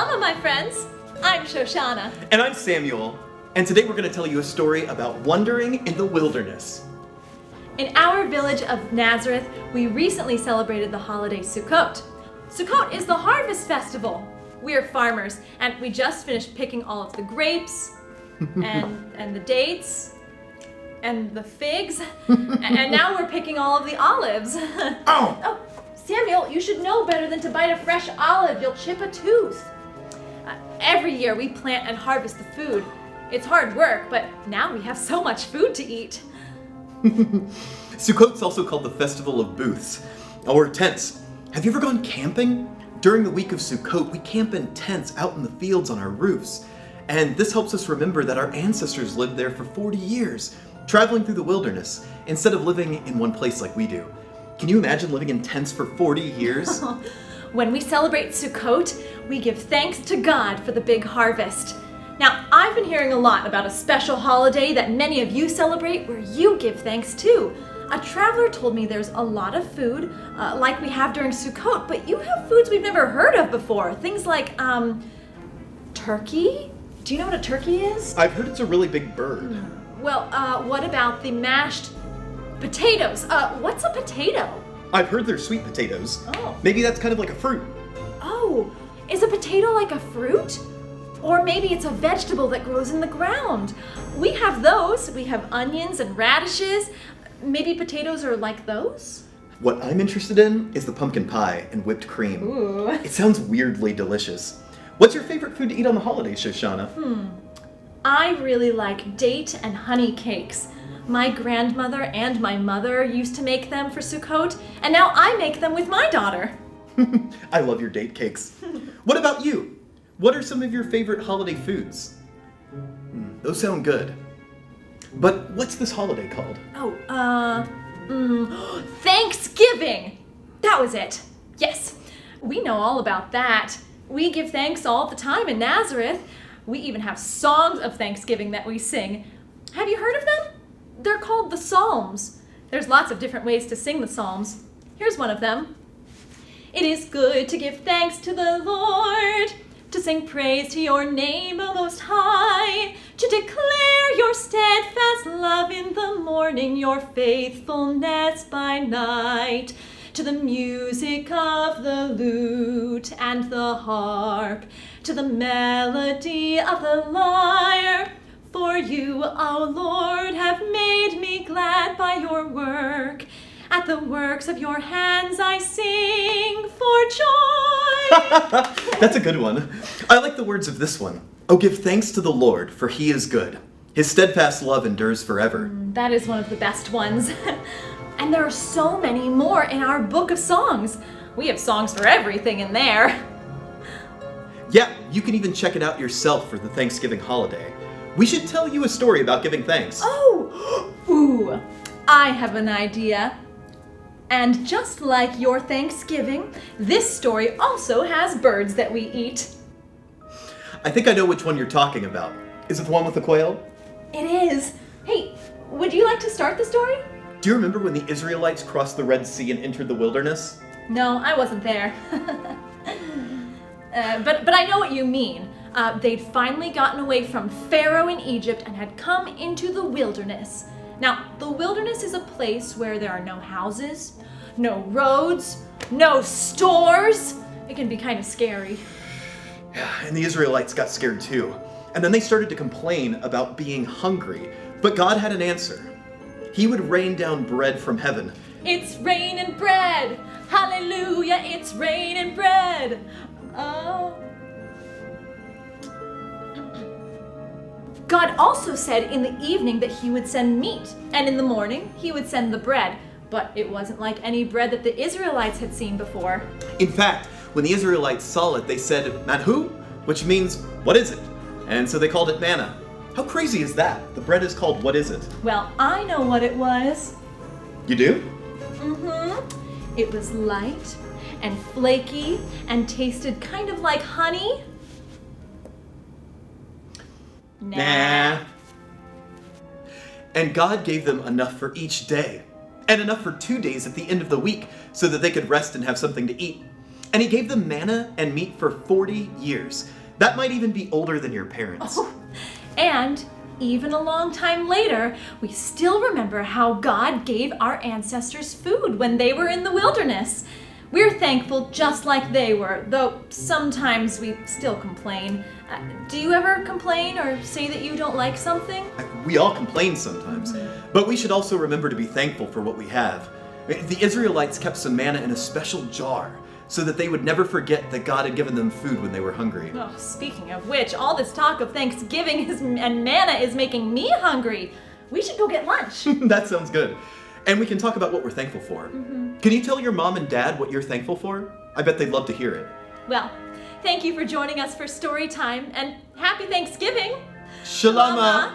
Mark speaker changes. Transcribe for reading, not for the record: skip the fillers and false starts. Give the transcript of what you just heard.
Speaker 1: Shalom, my friends. I'm Shoshana.
Speaker 2: And I'm Samuel. And today we're going to tell you a story about wandering in the wilderness.
Speaker 1: In our village of Nazareth, we recently celebrated the holiday Sukkot. Sukkot is the harvest festival. We're farmers, and we just finished picking all of the grapes, and the dates, and the figs, and now we're picking all of the olives. Oh, Samuel, you should know better than to bite a fresh olive. You'll chip a tooth. Every year we plant and harvest the food. It's hard work, but now we have so much food to eat.
Speaker 2: Sukkot's also called the Festival of Booths, or tents. Have you ever gone camping? During the week of Sukkot, we camp in tents out in the fields on our roofs. And this helps us remember that our ancestors lived there for 40 years, traveling through the wilderness, instead of living in one place like we do. Can you imagine living in tents for 40 years?
Speaker 1: When we celebrate Sukkot, we give thanks to God for the big harvest. Now, I've been hearing a lot about a special holiday that many of you celebrate where you give thanks too. A traveler told me there's a lot of food, like we have during Sukkot, but you have foods we've never heard of before. Things like, turkey? Do you know what a turkey is?
Speaker 2: I've heard it's a really big bird.
Speaker 1: Well, what about the mashed potatoes? What's a potato?
Speaker 2: I've heard they're sweet potatoes.
Speaker 1: Oh.
Speaker 2: Maybe that's kind of like a fruit.
Speaker 1: Oh, is a potato like a fruit? Or maybe it's a vegetable that grows in the ground. We have those. We have onions and radishes. Maybe potatoes are like those?
Speaker 2: What I'm interested in is the pumpkin pie and whipped cream.
Speaker 1: Ooh.
Speaker 2: It sounds weirdly delicious. What's your favorite food to eat on the holidays, Shoshana?
Speaker 1: I really like date and honey cakes. My grandmother and my mother used to make them for Sukkot, and now I make them with my daughter.
Speaker 2: I love your date cakes. What about you? What are some of your favorite holiday foods? Those sound good. But what's this holiday called?
Speaker 1: Thanksgiving! That was it. Yes, we know all about that. We give thanks all the time in Nazareth. We even have songs of Thanksgiving that we sing. Have you heard of them? They're called the Psalms. There's lots of different ways to sing the Psalms. Here's one of them. It is good to give thanks to the Lord, to sing praise to your name, O Most High, to declare your steadfast love in the morning, your faithfulness by night, to the music of the lute and the harp, to the melody of the lyre. For you, O Lord, have made me glad by your work. At the works of your hands I sing for joy.
Speaker 2: That's a good one. I like the words of this one. Oh, give thanks to the Lord, for he is good. His steadfast love endures forever.
Speaker 1: That is one of the best ones. And there are so many more in our book of songs. We have songs for everything in there.
Speaker 2: Yeah, you can even check it out yourself for the Thanksgiving holiday. We should tell you a story about giving thanks.
Speaker 1: Oh! Ooh, I have an idea. And just like your Thanksgiving, this story also has birds that we eat.
Speaker 2: I think I know which one you're talking about. Is it the one with the quail?
Speaker 1: It is. Hey, would you like to start the story?
Speaker 2: Do you remember when the Israelites crossed the Red Sea and entered the wilderness?
Speaker 1: No, I wasn't there. But I know what you mean. They'd finally gotten away from Pharaoh in Egypt and had come into the wilderness. Now, the wilderness is a place where there are no houses, no roads, no stores. It can be kind of scary.
Speaker 2: Yeah, and the Israelites got scared too. And then they started to complain about being hungry. But God had an answer. He would rain down bread from heaven.
Speaker 1: It's rain and bread. Hallelujah, it's rain and bread. Oh. God also said in the evening that he would send meat, and in the morning he would send the bread. But it wasn't like any bread that the Israelites had seen before.
Speaker 2: In fact, when the Israelites saw it, they said, "Manhu," which means, "What is it?" And so they called it manna. How crazy is that? The bread is called "What is it?"
Speaker 1: Well, I know what it was.
Speaker 2: You do?
Speaker 1: It was light and flaky and tasted kind of like honey.
Speaker 2: Nah. And God gave them enough for each day, and enough for 2 days at the end of the week, so that they could rest and have something to eat. And he gave them manna and meat for 40 years. That might even be older than your parents.
Speaker 1: Oh, and even a long time later, we still remember how God gave our ancestors food when they were in the wilderness. We're thankful just like they were, though sometimes we still complain. Do you ever complain or say that you don't like something?
Speaker 2: We all complain sometimes, but we should also remember to be thankful for what we have. The Israelites kept some manna in a special jar so that they would never forget that God had given them food when they were hungry.
Speaker 1: Oh, speaking of which, all this talk of Thanksgiving and manna is making me hungry. We should go get lunch.
Speaker 2: That sounds good. And we can talk about what we're thankful for. Can you tell your mom and dad what you're thankful for? I bet they'd love to hear it.
Speaker 1: Well, thank you for joining us for Storytime, and happy Thanksgiving!
Speaker 2: Shalama!